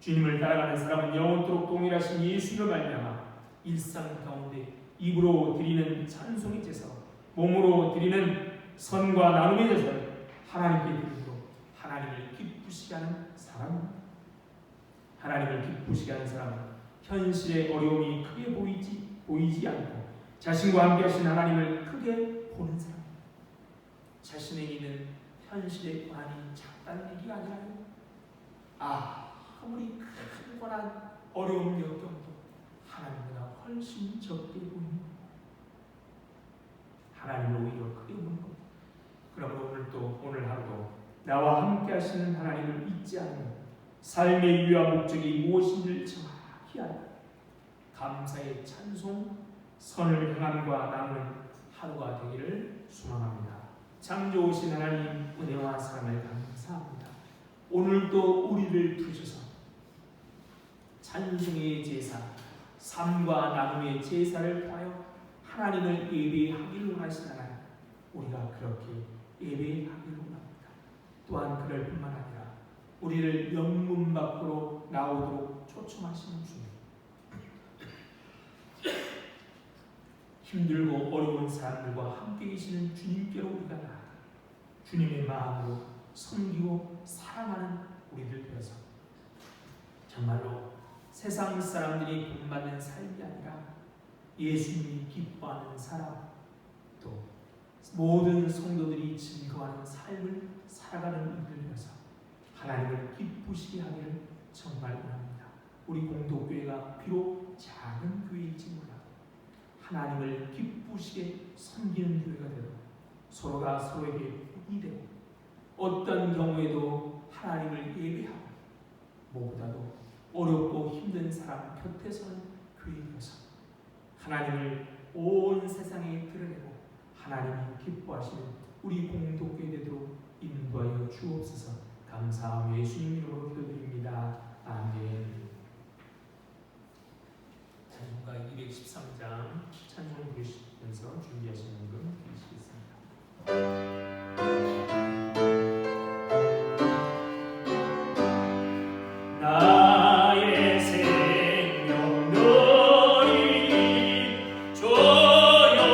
주님을 따라가는 사람은 영원토록 동일하신 예수로 말미암아 일상 가운데 입으로 드리는 찬송의 제사, 몸으로 드리는 선과 나눔의 제사를 하나님께 드림으로 하나님을 기쁘시게 하는 사람입니다. 하나님을 기쁘시게 하는 사람은 현실의 어려움이 크게 보이지 않고 자신과 함께 하신 하나님을 크게 보는 사람입니다. 자신에게 있는 현실의 고난이 작다는 얘기가 아니라요. 아무리 큰 고난, 어려움 역경도 하나님보다 훨씬 적게 보이는 겁니다. 하나님을 오히려 크게 보는 겁니다. 그러므로 오늘 하루도 나와 함께 하시는 하나님을 잊지 않으며 삶의 이유와 목적이 무엇인지를 정확히 알고 감사의 찬송, 선을 향함과 나누는 하루가 되기를 소망합니다. 참 좋으신 하나님, 은혜와 사랑을 감사합니다. 오늘도 우리를 부르셔서 찬송의 제사, 삶과 나눔의 제사를 통하여 하나님을 예배하기를 원하신 하나님, 우리가 그렇게 예배하기를 원합니다. 또한 그럴 뿐만 아니라 우리를 영문 밖으로 나오도록 초청하시는 주님, 힘들고 어려운 사람들과 함께 계시는 주님께로 우리가 나아가 주님의 마음으로 섬기고 사랑하는 우리들 되어서 정말로 세상 사람들이 본받는 삶이 아니라 예수님이 기뻐하는 사람, 또 모든 성도들이 즐거워하는 삶을 살아가는 우리들 되어서 하나님을 기쁘시게 하기를 정말 원합니다. 우리 공동교회가 비록 작은 교회일지 몰라도 하나님을 기쁘시게 섬기는 교회가 되고 서로가 서로에게 복이 되고 어떤 경우에도 하나님을 예배하고 무엇보다도 어렵고 힘든 사람 곁에 서는 교회이어서 하나님을 온 세상에 드러내고 하나님이 기뻐하시는 우리 공동교회 되도록 인도하여 주옵소서. 감사하며 예수님 이름으로 기도드립니다. 아멘. 찬송가 213장 찬송 부르시면서 준비하시는 분 계시겠습니다. 나의 생명 너희 조여봐라.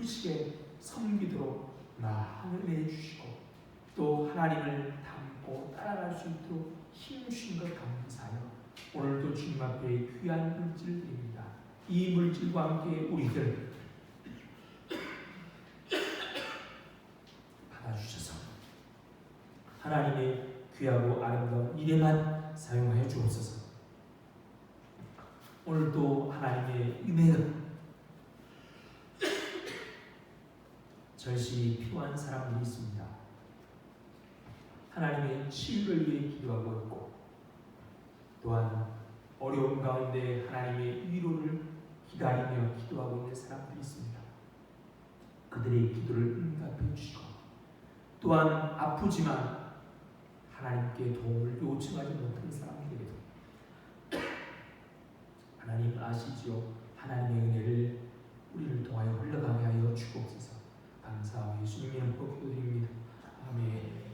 기쁘시게 섬기도록 은혜 주시고 또 하나님을 닮고 따라갈 수 있도록 힘 주신 것 감사하여 오늘도 주님 앞에 귀한 물질 드립니다. 이 물질과 함께 우리들 받아주셔서 하나님의 귀하고 아름다운 일에만 사용하여 주옵소서. 오늘도 하나님의 은혜가 절실히 필요한 사람들이 있습니다. 하나님의 치유를 위해 기도하고 있고 또한 어려운 가운데 하나님의 위로를 기다리며 기도하고 있는 사람들이 있습니다. 그들의 기도를 응답해 주시고 또한 아프지만 하나님께 도움을 요청하지 못한 사람들에게도 하나님 아시지요. 하나님의 은혜를 우리를 통하여 흘러가게 하여 주옵소서. 감사하며 예수님의 이름으로 기도드립니다. 아멘.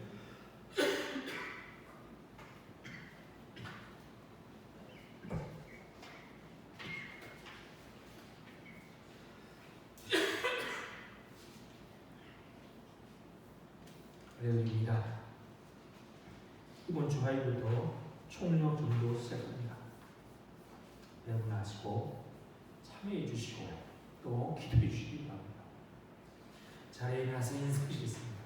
할렐루야. 이번 주 화요일부터 총력 전도 시작합니다. 여러분 아시고 참여해 주시고 또 기도해 주시기 바랍니다. 자리에 일어나서 인사드리겠습니다.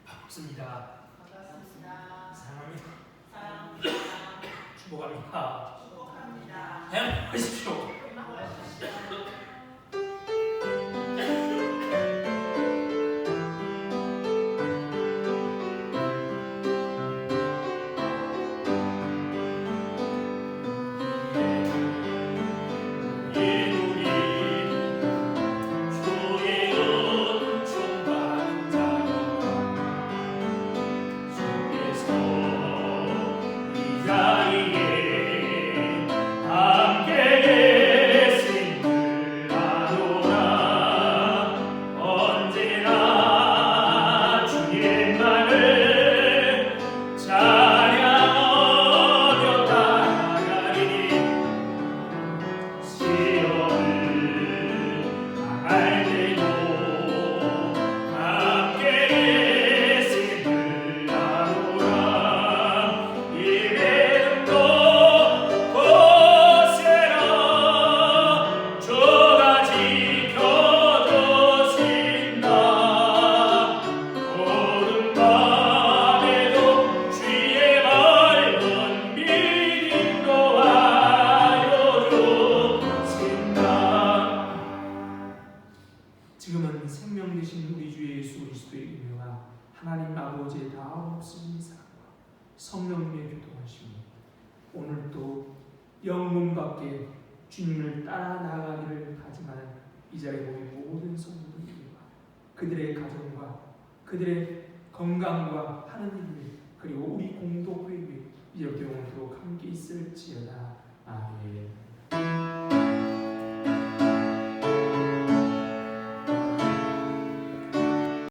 반갑습니다. 반갑습니다. 사랑합니다. 사랑합니다. 축복합니다. 축복합니다. 행복하십시오. 지금은 생명 되신 우리 주 예수 그리스도의 은혜와 하나님 아버지의 다없으신 사랑과 성령님의 교통하심이 오늘도 영문 밖에 주님을 따라 나아가기를 다짐하는 이 자리에 모인 모든 성도들과 그들의 가정과 그들의 건강과 하는 일 그리고 우리 공동회의